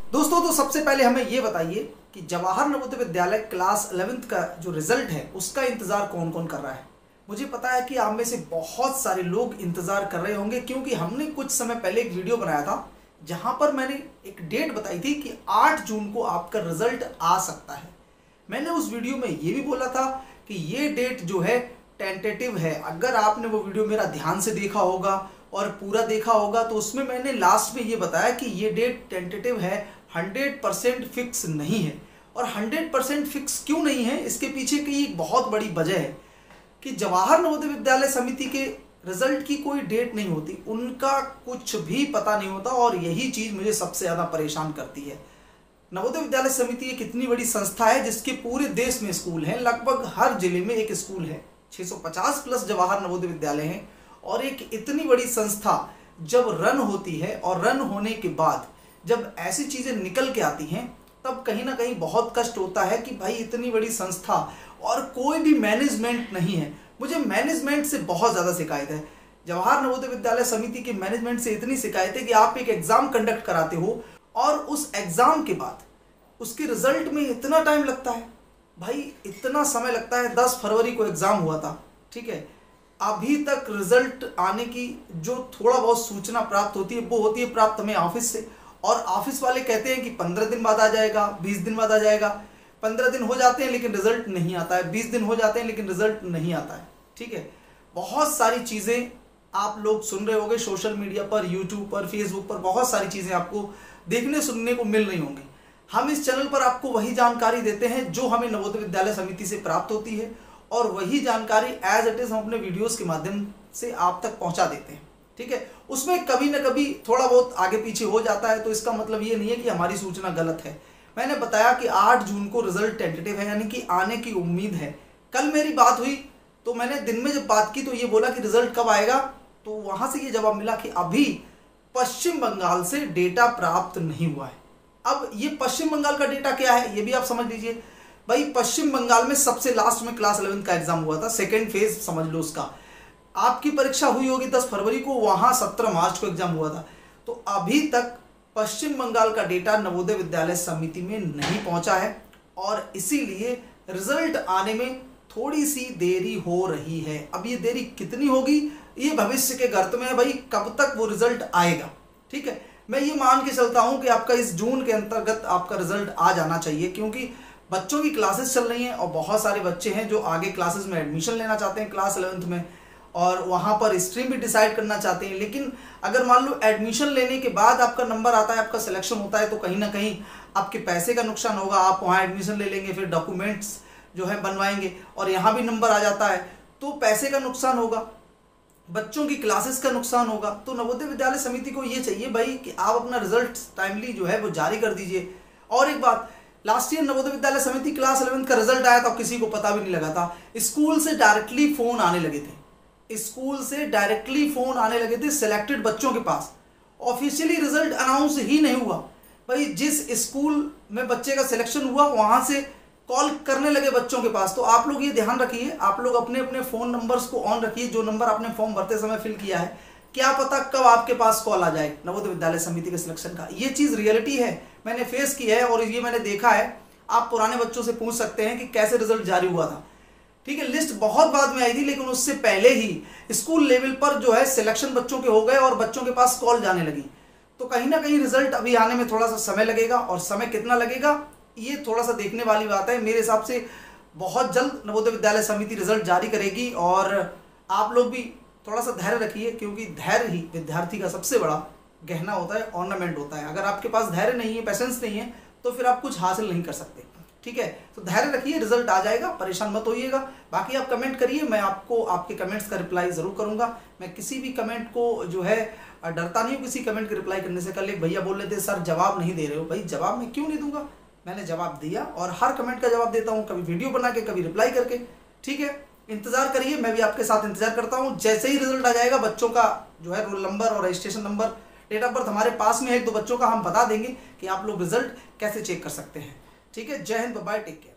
दोस्तों तो सबसे पहले हमें ये बताइए कि जवाहर नवोदय विद्यालय क्लास 11th का जो रिजल्ट है उसका इंतजार कौन कौन कर रहा है। मुझे पता है कि आप में से बहुत सारे लोग इंतजार कर रहे होंगे, क्योंकि हमने कुछ समय पहले एक वीडियो बनाया था जहां पर मैंने एक डेट बताई थी कि 8 जून को आपका रिजल्ट आ सकता है। मैंने उस वीडियो में ये भी बोला था कि ये डेट जो है टेंटेटिव है। अगर आपने वो वीडियो मेरा ध्यान से देखा होगा और पूरा देखा होगा तो उसमें मैंने लास्ट में ये बताया कि ये डेट टेंटेटिव है, 100% फिक्स नहीं है। और 100% फिक्स क्यों नहीं है, इसके पीछे की एक बहुत बड़ी वजह है कि जवाहर नवोदय विद्यालय समिति के रिजल्ट की कोई डेट नहीं होती, उनका कुछ भी पता नहीं होता। और यही चीज़ मुझे सबसे ज़्यादा परेशान करती है। नवोदय विद्यालय समिति एक इतनी बड़ी संस्था है जिसके पूरे देश में स्कूल हैं, लगभग हर जिले में एक स्कूल है, 650 प्लस जवाहर नवोदय विद्यालय हैं। और एक इतनी बड़ी संस्था जब रन होती है और रन होने के बाद जब ऐसी चीज़ें निकल के आती हैं तब कहीं ना कहीं बहुत कष्ट होता है कि भाई इतनी बड़ी संस्था और कोई भी मैनेजमेंट नहीं है। मुझे मैनेजमेंट से बहुत ज़्यादा शिकायत है। जवाहर नवोदय विद्यालय समिति की मैनेजमेंट से इतनी शिकायत है कि आप एक एग्ज़ाम कंडक्ट कराते हो और उस एग्ज़ाम के बाद उसके रिजल्ट में इतना टाइम लगता है। भाई इतना समय लगता है। 10 फरवरी को एग्ज़ाम हुआ था, ठीक है, अभी तक रिजल्ट आने की जो थोड़ा बहुत सूचना प्राप्त होती है वो होती है प्राप्त हमें ऑफिस से, और ऑफिस वाले कहते हैं कि 15 दिन बाद आ जाएगा, 20 दिन बाद आ जाएगा। 15 दिन हो जाते हैं लेकिन रिजल्ट नहीं आता है, 20 दिन हो जाते हैं लेकिन रिजल्ट नहीं आता है, ठीक है। बहुत सारी चीज़ें आप लोग सुन रहे होंगे सोशल मीडिया पर, यूट्यूब पर, फेसबुक पर, बहुत सारी चीज़ें आपको देखने सुनने को मिल रही होंगी। हम इस चैनल पर आपको वही जानकारी देते हैं जो हमें नवोदय विद्यालय समिति से प्राप्त होती है, और वही जानकारी एज इट इज़ हम अपने वीडियोस के माध्यम से आप तक पहुंचा देते हैं, ठीक है। उसमें कभी ना कभी थोड़ा बहुत आगे पीछे हो जाता है, तो इसका मतलब ये नहीं है कि हमारी सूचना गलत है। मैंने बताया कि 8 जून को रिजल्ट टेंटेटिव है, यानी कि आने की उम्मीद है। कल मेरी बात हुई तो मैंने दिन में जब बात की तो ये बोला कि रिजल्ट कब आएगा, तो वहाँ से ये जवाब मिला कि अभी पश्चिम बंगाल से डेटा प्राप्त नहीं हुआ है। अब ये पश्चिम बंगाल का डेटा क्या है ये भी आप समझ लीजिए। भाई पश्चिम बंगाल में सबसे लास्ट में क्लास 11 का एग्जाम हुआ था, सेकेंड फेज समझ लो उसका। आपकी परीक्षा हुई होगी 10 फरवरी को, वहाँ 17 मार्च को एग्जाम हुआ था। तो अभी तक पश्चिम बंगाल का डेटा नवोदय विद्यालय समिति में नहीं पहुंचा है, और इसीलिए रिजल्ट आने में थोड़ी सी देरी हो रही है। अब ये देरी कितनी होगी ये भविष्य के गर्त में है, भाई कब तक वो रिजल्ट आएगा, ठीक है। मैं ये मान के चलता हूँ कि आपका इस जून के अंतर्गत आपका रिजल्ट आ जाना चाहिए, क्योंकि बच्चों की क्लासेस चल रही हैं और बहुत सारे बच्चे हैं जो आगे क्लासेस में एडमिशन लेना चाहते हैं क्लास 11th में, और वहाँ पर स्ट्रीम भी डिसाइड करना चाहते हैं। लेकिन अगर मान लो एडमिशन लेने के बाद आपका नंबर आता है, आपका सिलेक्शन होता है, तो कहीं ना कहीं आपके पैसे का नुकसान होगा। आप वहाँ एडमिशन ले लेंगे, फिर डॉक्यूमेंट्स जो है बनवाएंगे, और यहाँ भी नंबर आ जाता है तो पैसे का नुकसान होगा, बच्चों की क्लासेस का नुकसान होगा। तो नवोदय विद्यालय समिति को ये चाहिए भाई कि आप अपना रिजल्ट टाइमली जो है वो जारी कर दीजिए। और एक बात, लास्ट ईयर नवोदय विद्यालय समिति क्लास 11 का रिजल्ट आया था, किसी को पता भी नहीं लगा था। स्कूल से डायरेक्टली फोन आने लगे थे, स्कूल से डायरेक्टली फोन आने लगे थे सिलेक्टेड बच्चों के पास। ऑफिशियली रिजल्ट अनाउंस ही नहीं हुआ। भाई जिस स्कूल में बच्चे का सिलेक्शन हुआ वहां से कॉल करने लगे बच्चों के पास। तो आप लोग ये ध्यान रखिए, आप लोग अपने अपने फ़ोन नंबर्स को ऑन रखिए, जो नंबर आपने फॉर्म भरते समय फिल किया है, क्या पता कब आपके पास कॉल आ जाए नवोदय विद्यालय समिति के सिलेक्शन का। ये चीज़ रियलिटी है, मैंने फेस की है और ये मैंने देखा है। आप पुराने बच्चों से पूछ सकते हैं कि कैसे रिजल्ट जारी हुआ था, ठीक है। लिस्ट बहुत बाद में आई थी, लेकिन उससे पहले ही स्कूल लेवल पर जो है सिलेक्शन बच्चों के हो गए और बच्चों के पास कॉल जाने लगी। तो कहीं ना कहीं रिजल्ट अभी आने में थोड़ा सा समय लगेगा, और समय कितना लगेगा ये थोड़ा सा देखने वाली बात है। मेरे हिसाब से बहुत जल्द नवोदय विद्यालय समिति रिजल्ट जारी करेगी, और आप लोग भी थोड़ा सा धैर्य रखिए, क्योंकि धैर्य ही विद्यार्थी का सबसे बड़ा गहना होता है, ऑर्नामेंट होता है। अगर आपके पास धैर्य नहीं है, पेशेंस नहीं है, तो फिर आप कुछ हासिल नहीं कर सकते, ठीक है। तो धैर्य रखिए, रिजल्ट आ जाएगा, परेशान मत होइएगा। बाकी आप कमेंट करिए, मैं आपको आपके कमेंट्स का रिप्लाई ज़रूर करूंगा। मैं किसी भी कमेंट को जो है डरता नहीं हूँ किसी कमेंट के रिप्लाई करने से। कल एक भैया बोल रहे थे सर जवाब नहीं दे रहे हो। भाई जवाब मैं क्यों नहीं दूंगा, मैंने जवाब दिया, और हर कमेंट का जवाब देता हूँ, कभी वीडियो बना के, कभी रिप्लाई करके, ठीक है। इंतजार करिए, मैं भी आपके साथ इंतजार करता हूँ। जैसे ही रिजल्ट आ जाएगा, बच्चों का जो है रोल नंबर और registration number, date of birth हमारे पास में है, 1-2 बच्चों का, हम बता देंगे कि आप लोग रिजल्ट कैसे चेक कर सकते हैं, ठीक है। जय हिंद, बाय, टेक केयर।